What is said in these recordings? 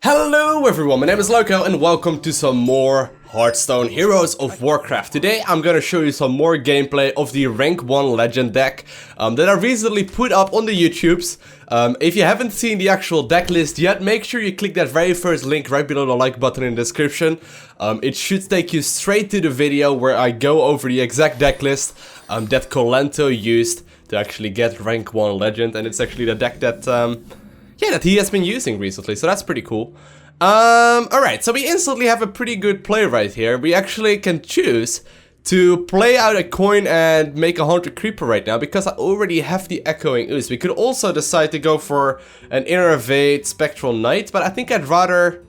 Hello everyone, my name is Loco and welcome to some more Hearthstone Heroes of Warcraft. Today I'm gonna show you some more gameplay of the rank 1 legend deck that I recently put up on the YouTubes. If you haven't seen the actual deck list yet, make sure you click that very first link right below the like button in the description. It should take you straight to the video where I go over the exact deck list that Kolento used to actually get rank 1 legend, and it's actually the deck that that he has been using recently, so that's pretty cool. Alright, so we instantly have a pretty good play right here. We actually can choose to play out a coin and make a Haunted Creeper right now, because I already have the Echoing Ooze. We could also decide to go for an Innervate Spectral Knight, but I think I'd rather...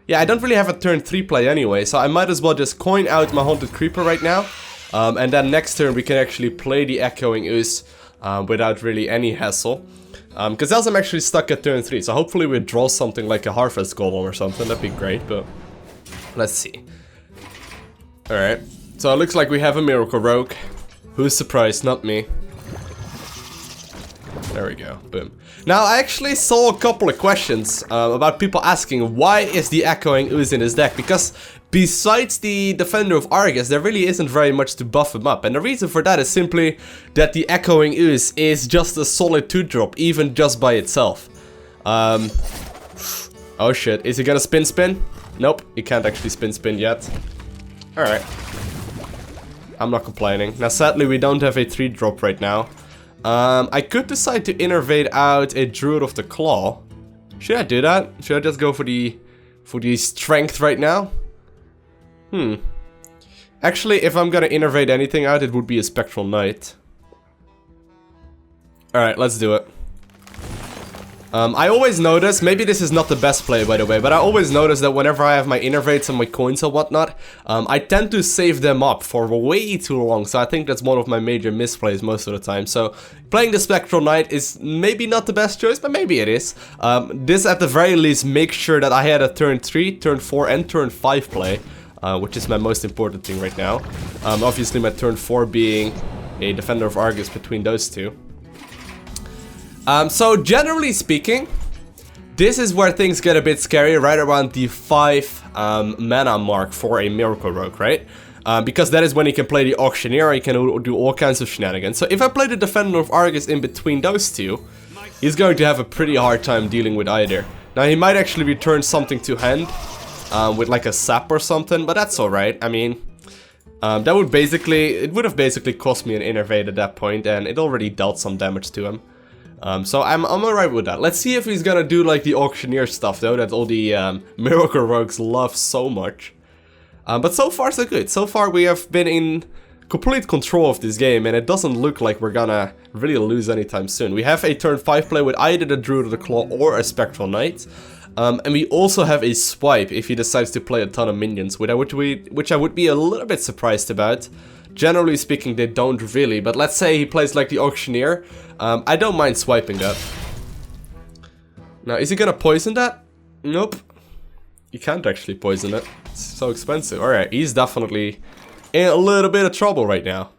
Yeah, I don't really have a turn 3 play anyway, so I might as well just coin out my Haunted Creeper right now. And then next turn we can actually play the Echoing Ooze without really any hassle. Because else I'm actually stuck at turn 3, so hopefully we draw something like a Harvest Golem or something, that'd be great, but let's see. Alright, so it looks like we have a Miracle Rogue. Who's surprised? Not me. There we go, boom. Now I actually saw a couple of questions about people asking why is the Echoing Ooze in his deck, because besides the Defender of Argus there really isn't very much to buff him up, and the reason for that is simply that the Echoing Ooze is just a solid 2-drop, even just by itself. Oh shit, is he gonna spin? Nope, he can't actually spin yet. Alright. I'm not complaining. Now sadly we don't have a 3-drop right now. I could decide to innervate out a Druid of the Claw. Should I do that? Should I just go for the strength right now? Actually, if I'm gonna innervate anything out, it would be a Spectral Knight. Alright, let's do it. I always notice, maybe this is not the best play by the way, but I always notice that whenever I have my innervates and my coins and whatnot, I tend to save them up for way too long, so I think that's one of my major misplays most of the time. So playing the Spectral Knight is maybe not the best choice, but maybe it is. This at the very least makes sure that I had a turn 3, turn 4 and turn 5 play, which is my most important thing right now. Obviously my turn 4 being a Defender of Argus between those two. So generally speaking, this is where things get a bit scary, right around the 5 mana mark for a Miracle Rogue, right? Because that is when he can play the Auctioneer, he can do all kinds of shenanigans. So if I play the Defender of Argus in between those two, he's going to have a pretty hard time dealing with either. Now he might actually return something to hand, with like a sap or something, but that's alright. I mean, that would basically, it would have basically cost me an Innervate at that point, and it already dealt some damage to him. So I'm alright with that. Let's see if he's gonna do like the Auctioneer stuff though, that all the Miracle Rogues love so much. But so far so good. So far we have been in complete control of this game, and it doesn't look like we're gonna really lose anytime soon. We have a turn 5 play with either the Druid of the Claw or a Spectral Knight. And we also have a Swipe if he decides to play a ton of minions, which I would be a little bit surprised about. Generally speaking, they don't really, but let's say he plays like the Auctioneer. I don't mind swiping that. Now, is he gonna poison that? Nope. You can't actually poison it. It's so expensive. Alright, he's definitely in a little bit of trouble right now.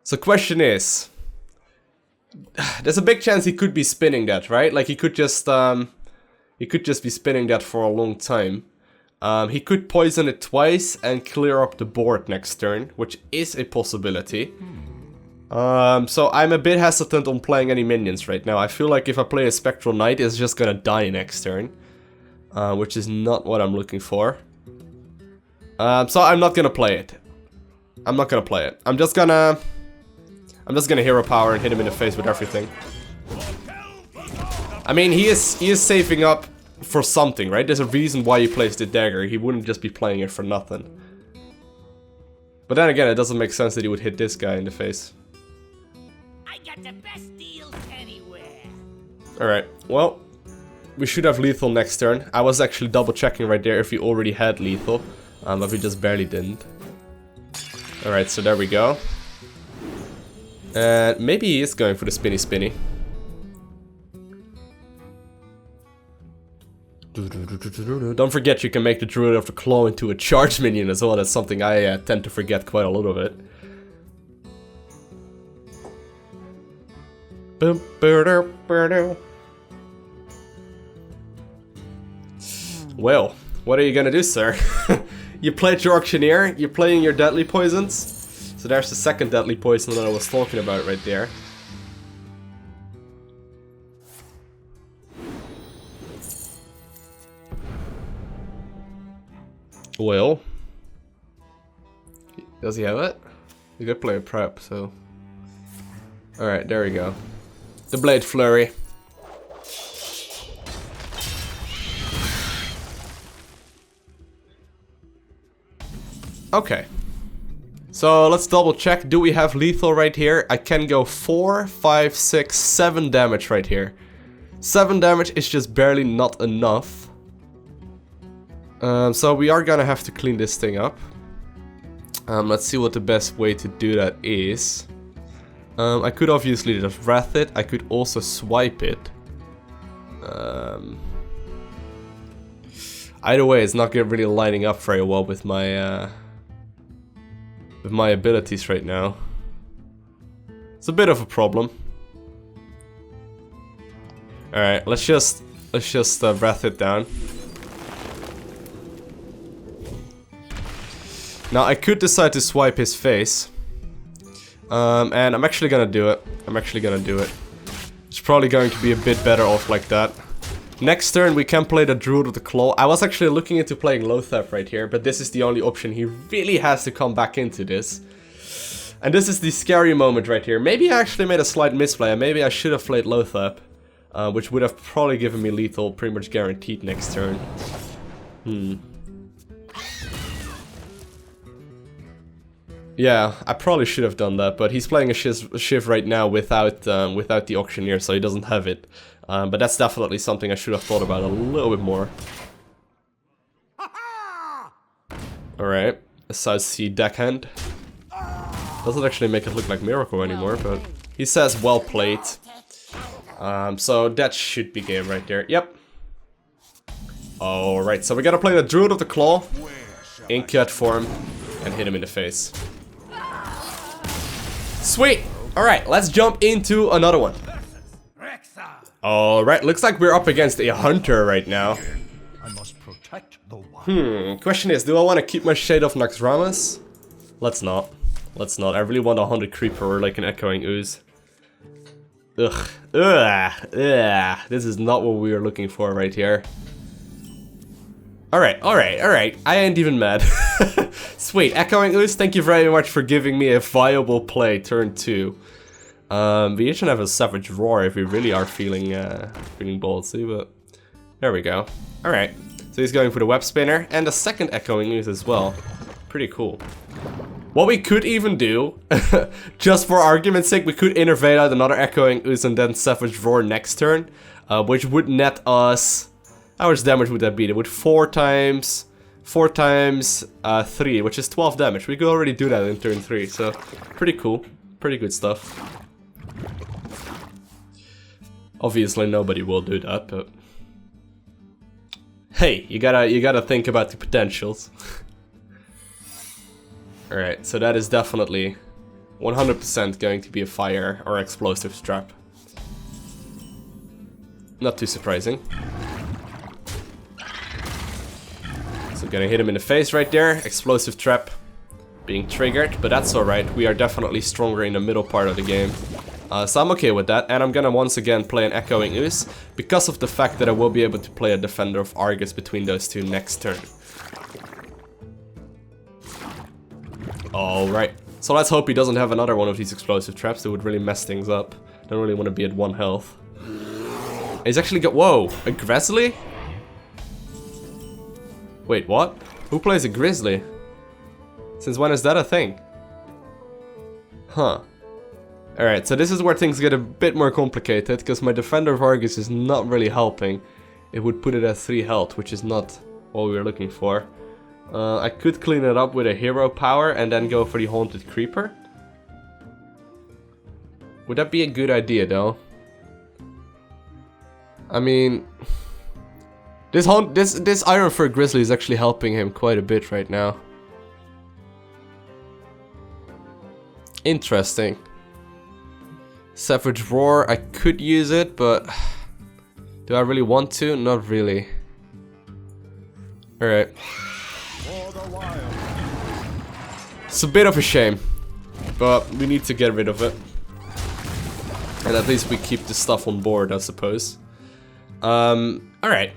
So question is... There's a big chance he could be spinning that, right? Like, he could just be spinning that for a long time. He could poison it twice and clear up the board next turn, which is a possibility. So I'm a bit hesitant on playing any minions right now. I feel like if I play a Spectral Knight, it's just gonna die next turn, which is not what I'm looking for. So I'm not gonna play it. I'm not gonna play it. I'm just gonna Hero Power and hit him in the face with everything. I mean, he is saving up for something, right? There's a reason why he plays the dagger. He wouldn't just be playing it for nothing. But then again, it doesn't make sense that he would hit this guy in the face. I got the best deals anywhere. Alright, well, we should have lethal next turn. I was actually double checking right there if we already had lethal, but we just barely didn't. Alright, so there we go. And maybe he is going for the spinny. Don't forget you can make the Druid of the Claw into a charge minion as well. That's something I tend to forget quite a little bit. Well, what are you gonna do, sir? You played your auctioneer, you're playing your deadly poisons. So there's the second deadly poison that I was talking about right there. Well, does he have it? He could play a prep, so. Alright, there we go. The Blade Flurry. Okay. So let's double check. Do we have lethal right here? I can go 4, 5, 6, 7 damage right here. 7 damage is just barely not enough. So we are gonna have to clean this thing up. Let's see what the best way to do that is. I could obviously just wrath it. I could also swipe it. Either way, it's not really lining up very well with my abilities right now. It's a bit of a problem. All right, let's just wrath it down. Now I could decide to swipe his face. And I'm actually gonna do it. It's probably going to be a bit better off like that. Next turn we can play the Druid with the Claw. I was actually looking into playing Lothep right here, but this is the only option. He really has to come back into this. And this is the scary moment right here. Maybe I actually made a slight misplay, and maybe I should have played Lothep. Which would have probably given me lethal pretty much guaranteed next turn. Yeah, I probably should have done that, but he's playing a Shiv right now without the Auctioneer, so he doesn't have it. But that's definitely something I should have thought about a little bit more. Alright, a South Sea deckhand. Doesn't actually make it look like Miracle anymore, but he says well played. So that should be game right there. Yep. Alright, so we gotta play the Druid of the Claw in cut form and hit him in the face. Sweet! Alright, let's jump into another one. Alright, looks like we're up against a hunter right now. Question is, do I want to keep my Shade of Naxxramas? Let's not. I really want a 100 creeper or like an Echoing Ooze. Ugh. This is not what we were looking for right here. Alright. I ain't even mad. Sweet, Echoing Ooze, thank you very much for giving me a viable play, turn 2. We should have a Savage Roar if we really are feeling ballsy, but there we go. Alright, so he's going for the Web Spinner and a second Echoing Ooze as well. Pretty cool. What we could even do, just for argument's sake, we could innervate out another Echoing Ooze and then Savage Roar next turn, which would net us... How much damage would that be? It would 4 times 3, which is 12 damage. We could already do that in turn 3, so pretty cool. Pretty good stuff. Obviously nobody will do that, but... Hey, you gotta think about the potentials. Alright, so that is definitely 100% going to be a fire or explosive trap. Not too surprising. So gonna hit him in the face right there. Explosive trap being triggered, but that's alright. We are definitely stronger in the middle part of the game. So I'm okay with that, and I'm gonna once again play an Echoing Ooze because of the fact that I will be able to play a Defender of Argus between those two next turn. Alright, so let's hope he doesn't have another one of these explosive traps that would really mess things up. Don't really want to be at 1 health. He's actually got... Whoa, a Grizzly? Wait, what? Who plays a Grizzly? Since when is that a thing? Huh. Alright, so this is where things get a bit more complicated, because my Defender of Argus is not really helping. It would put it at 3 health, which is not what we were looking for. I could clean it up with a hero power and then go for the Haunted Creeper. Would that be a good idea, though? I mean... This Ironfur Grizzly is actually helping him quite a bit right now. Interesting. Savage Roar, I could use it, but... Do I really want to? Not really. Alright. It's a bit of a shame, but we need to get rid of it. And at least we keep the stuff on board, I suppose. Alright.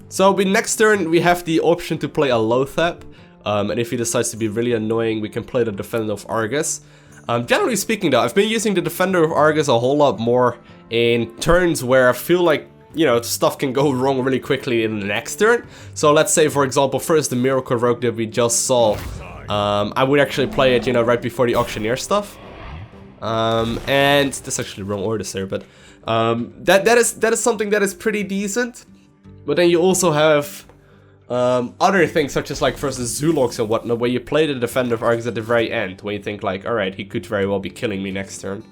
So next turn we have the option to play a Lothap. And if he decides to be really annoying, we can play the Defender of Argus. Generally speaking though, I've been using the Defender of Argus a whole lot more in turns where I feel like, you know, stuff can go wrong really quickly in the next turn. So let's say, for example, first the Miracle Rogue that we just saw. I would actually play it, you know, right before the Auctioneer stuff. And that's actually the wrong order there, but that is something that is pretty decent. But then you also have other things such as like versus Zulogs and whatnot, where you play the Defender of Argus at the very end, when you think like, alright, he could very well be killing me next turn.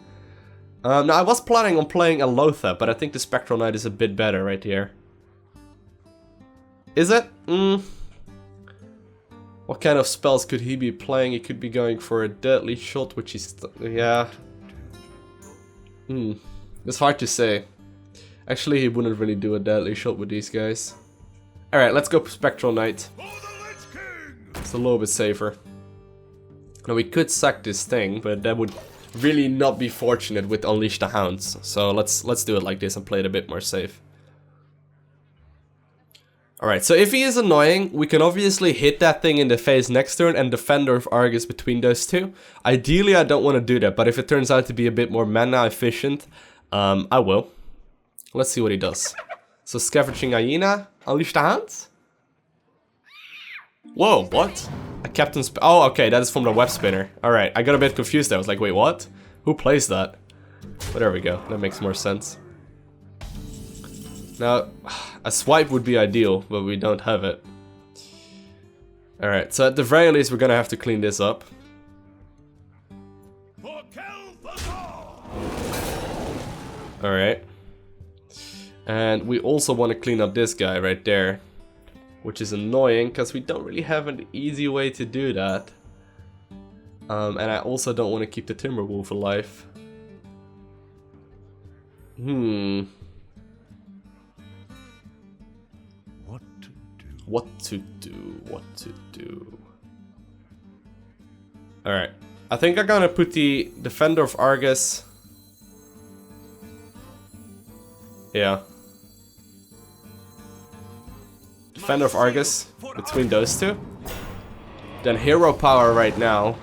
Now I was planning on playing a Lothar, but I think the Spectral Knight is a bit better right here. Is it? What kind of spells could he be playing? He could be going for a Deadly Shot, which is... yeah. It's hard to say. Actually, he wouldn't really do a Deadly Shot with these guys. Alright, let's go Spectral Knight. It's a little bit safer. Now we could sack this thing, but that would really not be fortunate with Unleash the Hounds. So let's do it like this and play it a bit more safe. Alright, so if he is annoying, we can obviously hit that thing in the face next turn and Defender of Argus between those two. Ideally, I don't want to do that, but if it turns out to be a bit more mana efficient, I will. Let's see what he does. So Scavenging Hyena, Unleash the Hounds? Whoa, what? A Captain's... oh, okay, that is from the Web Spinner. Alright, I got a bit confused there. I was like, wait, what? Who plays that? But there we go, that makes more sense. Now, a swipe would be ideal, but we don't have it. Alright, so at the very least we're gonna have to clean this up. Alright. And we also want to clean up this guy right there. Which is annoying, because we don't really have an easy way to do that. And I also don't want to keep the Timberwolf alive. What to do. Alright. I think I'm gonna put the Defender of Argus. Yeah. Defender of Argus between those two. Then Hero Power right now.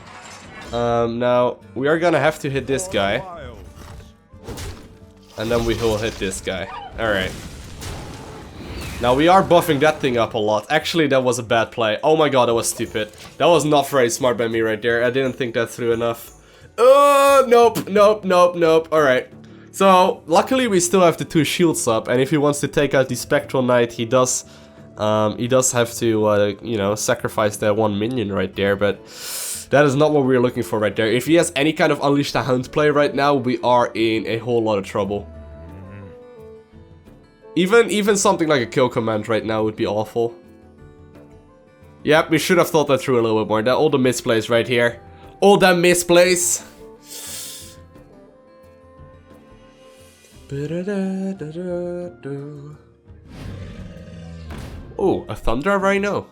Now we are gonna have to hit this guy. And then we will hit this guy. Alright. Now we are buffing that thing up a lot. Actually, that was a bad play. Oh my god, that was stupid. That was not very smart by me right there. I didn't think that through enough. Nope. Alright. So, luckily we still have the 2 shields up. And if he wants to take out the Spectral Knight, he does have to, you know, sacrifice that 1 minion right there. But that is not what we're looking for right there. If he has any kind of Unleash the Hound play right now, we are in a whole lot of trouble. Even something like a kill command right now would be awful. Yep, we should have thought that through a little bit more. All the misplays right here. All the misplays. Oh, a Thunder Rhino.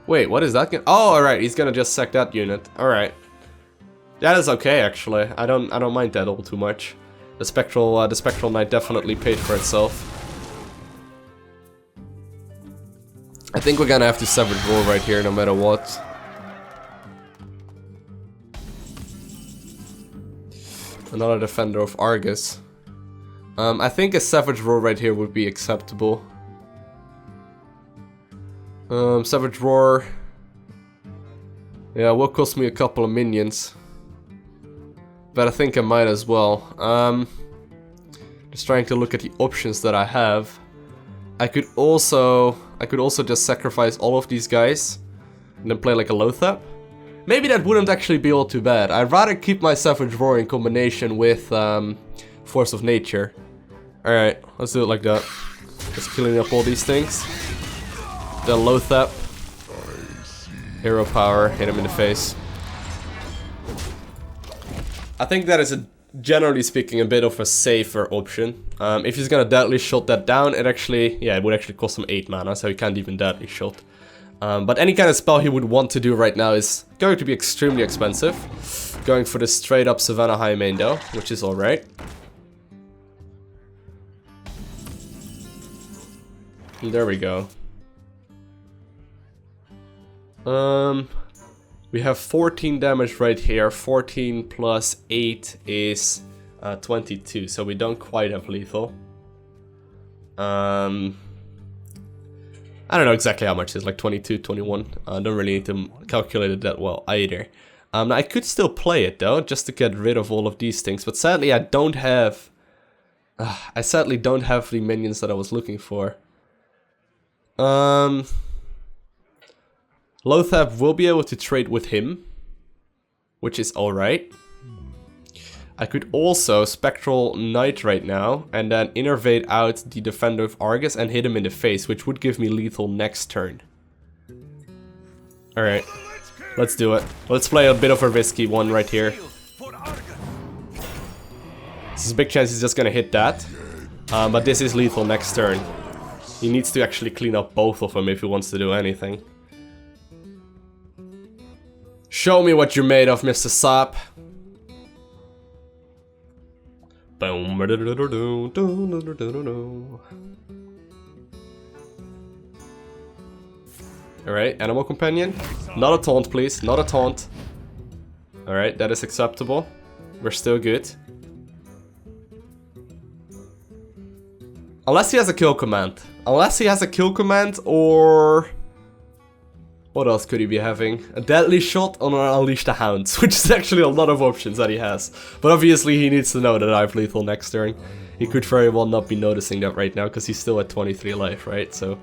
Wait, what is that? Oh, alright, he's gonna just sack that unit. Alright. That is okay, actually. I don't mind that all too much. The Spectral Knight definitely paid for itself. I think we're gonna have to Savage Roar right here, no matter what. Another Defender of Argus. I think a Savage Roar right here would be acceptable. Savage Roar. Yeah, will cost me a couple of minions. But I think I might as well. Just trying to look at the options that I have. I could also just sacrifice all of these guys and then play like a Lothap. Maybe that wouldn't actually be all too bad. I'd rather keep my Savage Roar in combination with Force of Nature. Alright, let's do it like that. Just killing up all these things. Then Lothap. Hero Power, hit him in the face. I think that is a generally speaking, a bit of a safer option. If he's gonna deadly shot that down, it would actually cost him 8 mana, so he can't even deadly shot. But any kind of spell he would want to do right now is going to be extremely expensive. Going for the straight up Savannah High main though, which is alright. There we go. We have 14 damage right here. 14 plus 8 is 22, so we don't quite have lethal. I don't know exactly how much it is, like 22, 21. I don't really need to calculate it that well either. I could still play it though, just to get rid of all of these things, but sadly I don't have... I sadly don't have the minions that I was looking for. Lothab will be able to trade with him, which is alright. I could also Spectral Knight right now, and then innervate out the Defender of Argus and hit him in the face, which would give me lethal next turn. Alright, let's do it. Let's play a bit of a risky one right here. This is a big chance he's just gonna hit that, but this is lethal next turn. He needs to actually clean up both of them if he wants to do anything. Show me what you're made of, Mr. Sap. Boom. Alright, Animal Companion. Not a taunt, please. Not a taunt. Alright, that is acceptable. We're still good. Unless he has a kill command. Unless he has a kill command or... What else could he be having? A Deadly Shot or an Unleash the Hounds, which is actually a lot of options that he has. But obviously he needs to know that I have lethal next turn. He could very well not be noticing that right now, because he's still at 23 life, right? So...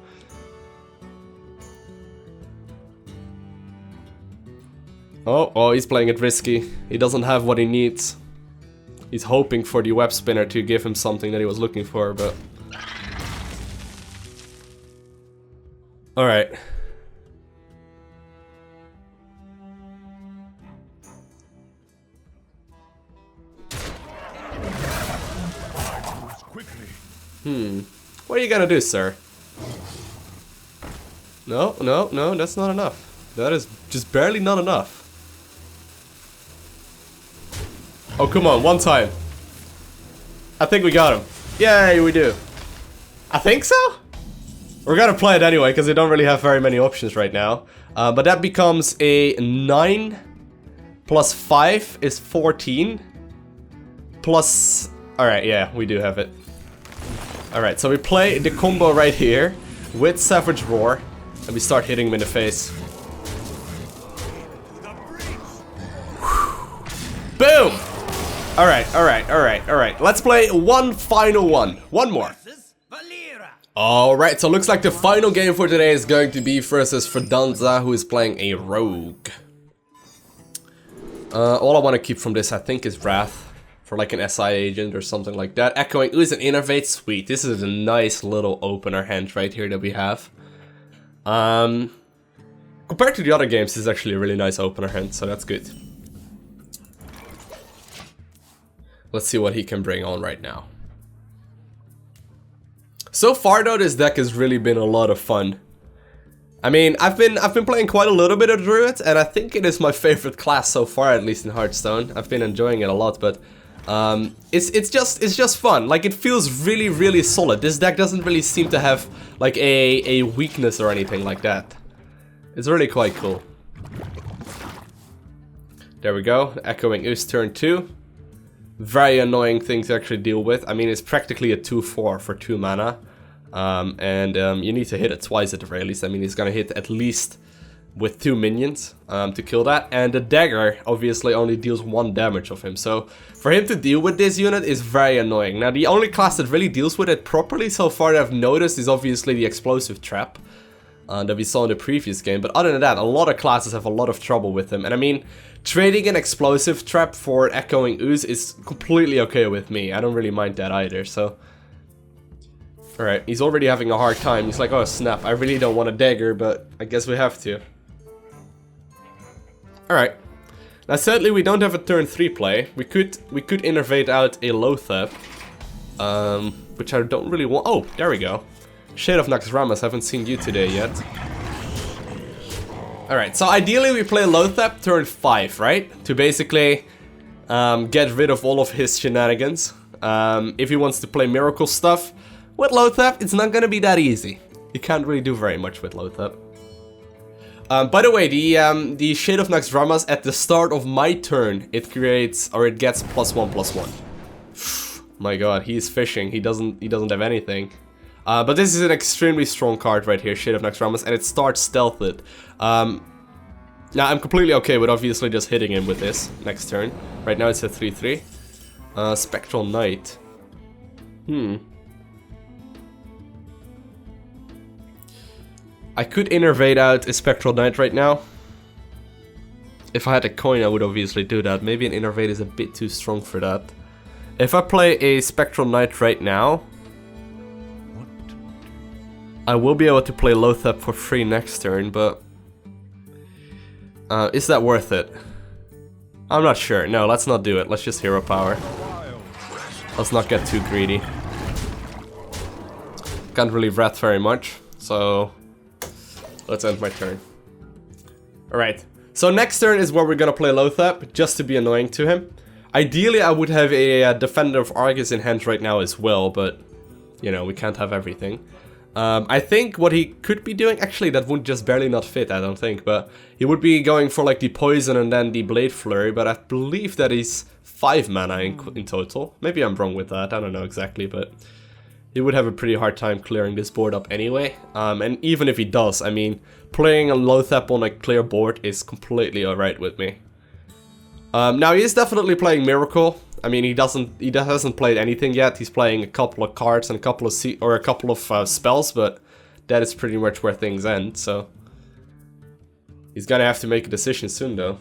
Oh, he's playing it risky. He doesn't have what he needs. He's hoping for the web spinner to give him something that he was looking for, but... Alright. What are you gonna do, sir? No, that's not enough. That is just barely not enough. Oh, come on, one time. I think we got him. Yay, we do. I think so? We're gonna play it anyway, because we don't really have very many options right now. But that becomes a 9 plus 5 is 14. Plus... Alright, yeah, we do have it. Alright, so we play the combo right here with Savage Roar, and we start hitting him in the face. Boom! Alright. Let's play one final one. One more. Alright, so looks like the final game for today is going to be versus Fredanza, who is playing a rogue. All I want to keep from this, I think, is Wrath. For like an SI agent or something like that. Echoing Ooze and Innervate, sweet. This is a nice little opener hand right here that we have. Compared to the other games, this is actually a really nice opener hand, so that's good. Let's see what he can bring on right now. So far though, this deck has really been a lot of fun. I mean, I've been playing quite a little bit of Druid, and I think it is my favorite class so far, at least in Hearthstone. I've been enjoying it a lot, but it's just fun. Like, it feels really solid. This deck doesn't really seem to have like a weakness or anything like that. It's really quite cool. There we go. Echoing Ooze turn 2. Very annoying thing to actually deal with. I mean, it's practically a 2/4 for 2 mana. You need to hit it twice at the very least. I mean, he's gonna hit at least with 2 minions to kill that. And the dagger obviously only deals 1 damage of him. So for him to deal with this unit is very annoying. Now, the only class that really deals with it properly so far that I've noticed is obviously the explosive trap that we saw in the previous game. But other than that, a lot of classes have a lot of trouble with him. And I mean, trading an explosive trap for Echoing Ooze is completely okay with me. I don't really mind that either, so... Alright, he's already having a hard time. He's like, oh snap, I really don't want a dagger, but I guess we have to. Alright. Now sadly we don't have a turn 3 play. We could innervate out a Lothep. Which I don't really want. Oh, there we go. Shade of Naxxramas, haven't seen you today yet. Alright, so ideally we play Lothep turn 5, right? To basically get rid of all of his shenanigans. If he wants to play miracle stuff with Lothep, it's not gonna be that easy. You can't really do very much with Lothep. By the way, the Shade of Naxxramas at the start of my turn, it creates, or it gets +1/+1. My god, he's fishing. He doesn't have anything. But this is an extremely strong card right here, Shade of Naxxramas, and it starts stealthed. Now I'm completely okay with obviously just hitting him with this next turn. Right now it's a 3/3. Spectral Knight. I could innervate out a Spectral Knight right now. If I had a coin, I would obviously do that. Maybe an innervate is a bit too strong for that. If I play a Spectral Knight right now, I will be able to play Lothep for free next turn, but is that worth it? I'm not sure. No, let's not do it. Let's just hero power. Let's not get too greedy. Can't really wrath very much, so let's end my turn. Alright, so next turn is where we're gonna play Lothep, just to be annoying to him. Ideally, I would have a Defender of Argus in hand right now as well, but, you know, we can't have everything. I think what he could be doing, actually that would just barely not fit, I don't think, but he would be going for like the Poison and then the Blade Flurry, but I believe that is 5 mana in total. Maybe I'm wrong with that, I don't know exactly, but he would have a pretty hard time clearing this board up anyway. And even if he does, I mean, playing a Lothep on a clear board is completely alright with me. Now he is definitely playing Miracle. I mean, he hasn't played anything yet. He's playing a couple of cards and a couple of spells, but that is pretty much where things end. So he's gonna have to make a decision soon, though.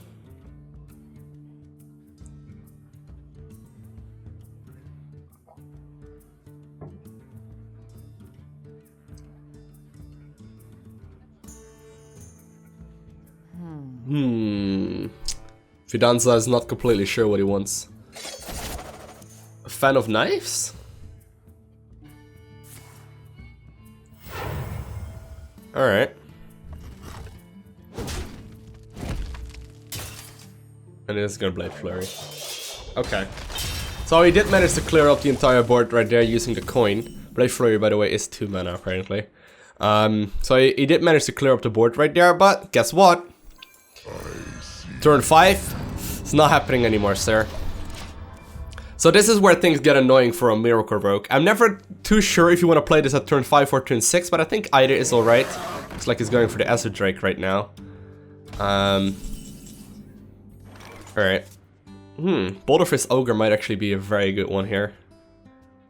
Fidanza is not completely sure what he wants. A fan of knives? Alright. And it's gonna Blade Flurry. Okay. So he did manage to clear up the entire board right there using the coin. Blade Flurry, by the way, is 2 mana apparently. So he did manage to clear up the board right there, but guess what? Turn 5, it's not happening anymore, sir. So this is where things get annoying for a Miracle Rogue. I'm never too sure if you want to play this at turn 5 or turn 6, but I think either is alright. Looks like he's going for the Azure Drake right now. Alright. Boulderfist Ogre might actually be a very good one here.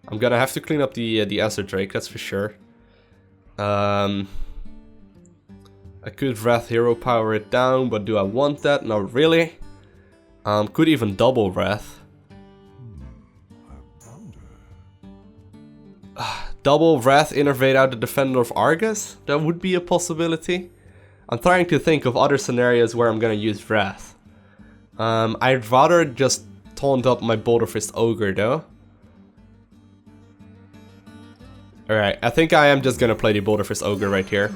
I'm gonna have to clean up the Azure Drake, that's for sure. I could Wrath Hero Power it down, but do I want that? Not really. Could even double Wrath. Double Wrath innervate out the Defender of Argus? That would be a possibility. I'm trying to think of other scenarios where I'm gonna use Wrath. I'd rather just taunt up my Boulderfist Ogre though. Alright, I think I am just gonna play the Boulderfist Ogre right here.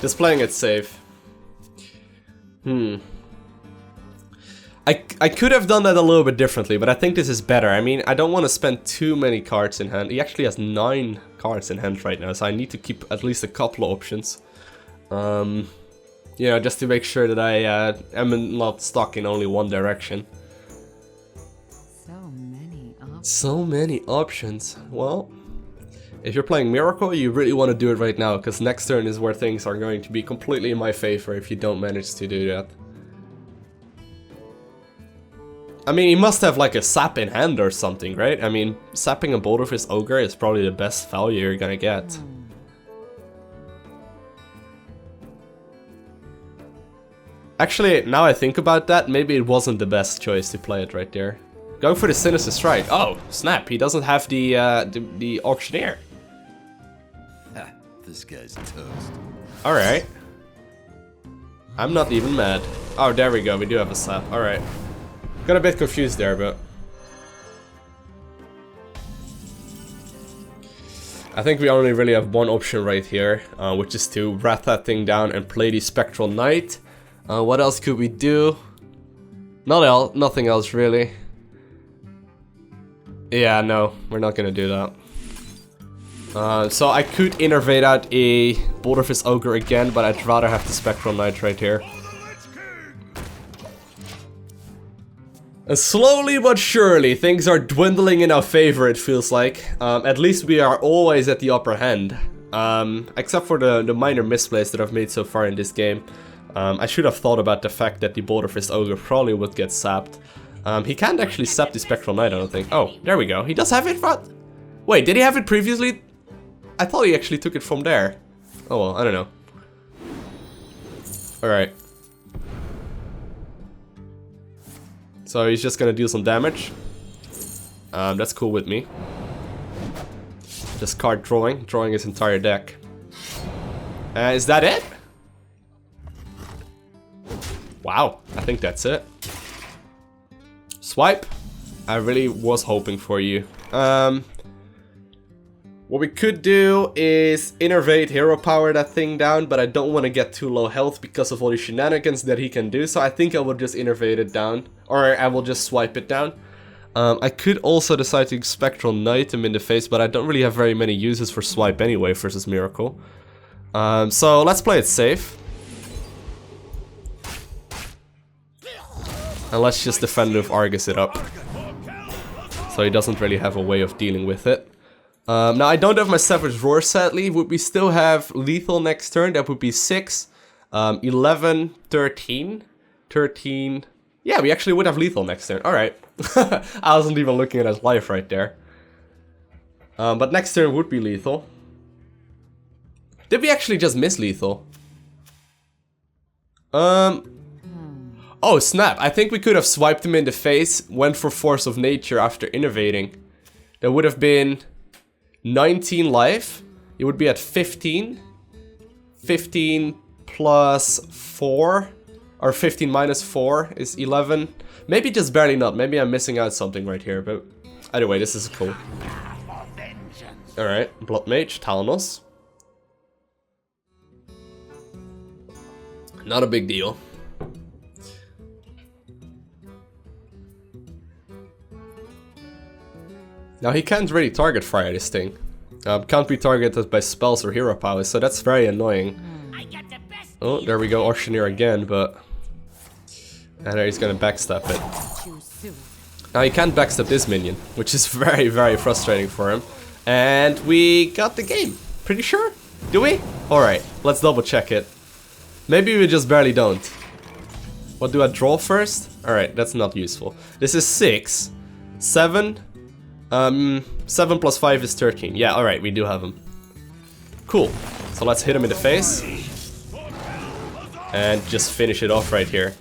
Just playing it safe. I could have done that a little bit differently, but I think this is better. I mean, I don't want to spend too many cards in hand. He actually has 9 cards in hand right now, so I need to keep at least a couple of options. You know, just to make sure that I am not stuck in only one direction. So many options. Well, if you're playing Miracle, you really want to do it right now, because next turn is where things are going to be completely in my favor if you don't manage to do that. I mean, he must have like a sap in hand or something, right? I mean, sapping a Boulderfist Ogre is probably the best value you're gonna get. Actually, now I think about that, maybe it wasn't the best choice to play it right there. Going for the Sinister Strike. Oh, snap, he doesn't have the Auctioneer. This guy's toast. Alright. I'm not even mad. Oh, there we go. We do have a sap. Alright. Got a bit confused there, but... I think we only really have one option right here, which is to wrap that thing down and play the Spectral Knight. What else could we do? Nothing else really. Yeah, no, we're not gonna do that. So I could innervate out a Boulderfist Ogre again, but I'd rather have the Spectral Knight right here. And slowly but surely, things are dwindling in our favor, it feels like. At least we are always at the upper hand. Except for the minor misplays that I've made so far in this game. I should have thought about the fact that the Boulderfist Ogre probably would get sapped. He can't actually sap the Spectral Knight, I don't think. Oh, there we go. He does have it, but... Wait, did he have it previously? I thought he actually took it from there. Oh well, I don't know. Alright. So he's just gonna deal some damage. That's cool with me. Just card drawing his entire deck. Is that it? Wow, I think that's it. Swipe. I really was hoping for you. What we could do is innervate, hero power that thing down, but I don't want to get too low health because of all the shenanigans that he can do, so I think I will just innervate it down, or I will just swipe it down. I could also decide to Spectral Knight him in the face, but I don't really have very many uses for swipe anyway versus Miracle. So let's play it safe. And let's just defend with Argus it up. So he doesn't really have a way of dealing with it. Now I don't have my Savage Roar sadly. Would we still have lethal next turn? That would be 6, 11, 13, 13. Yeah, we actually would have lethal next turn. Alright. I wasn't even looking at his life right there. But next turn would be lethal. Did we actually just miss lethal? Oh snap, I think we could have swiped him in the face, went for Force of Nature after innovating. That would have been 19 life. It would be at 15. 15 plus 4. Or 15 minus 4 is 11. Maybe just barely not. Maybe I'm missing out something right here, but either way, this is cool. Alright, Blood Mage, Talanos. Not a big deal. Now he can't really target fire this thing. Can't be targeted by spells or hero powers, so that's very annoying. Oh, there we go, Auctioneer again, but... And there he's gonna backstab it. Now he can't backstab this minion, which is very, very frustrating for him. And we got the game. Pretty sure? Do we? Alright, let's double check it. Maybe we just barely don't. What do I draw first? Alright, that's not useful. This is 6, 7... 7 plus 5 is 13. Yeah, alright, we do have him. Cool. So let's hit him in the face. And just finish it off right here.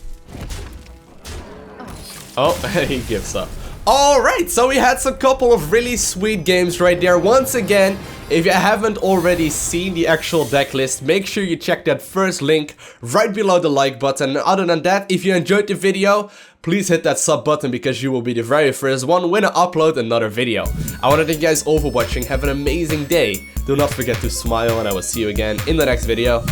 Oh, he gives up. Alright, so we had a couple of really sweet games right there. Once again, if you haven't already seen the actual deck list, make sure you check that first link right below the like button. Other than that, if you enjoyed the video, please hit that sub button because you will be the very first one when I upload another video. I want to thank you guys all for watching. Have an amazing day. Do not forget to smile and I will see you again in the next video.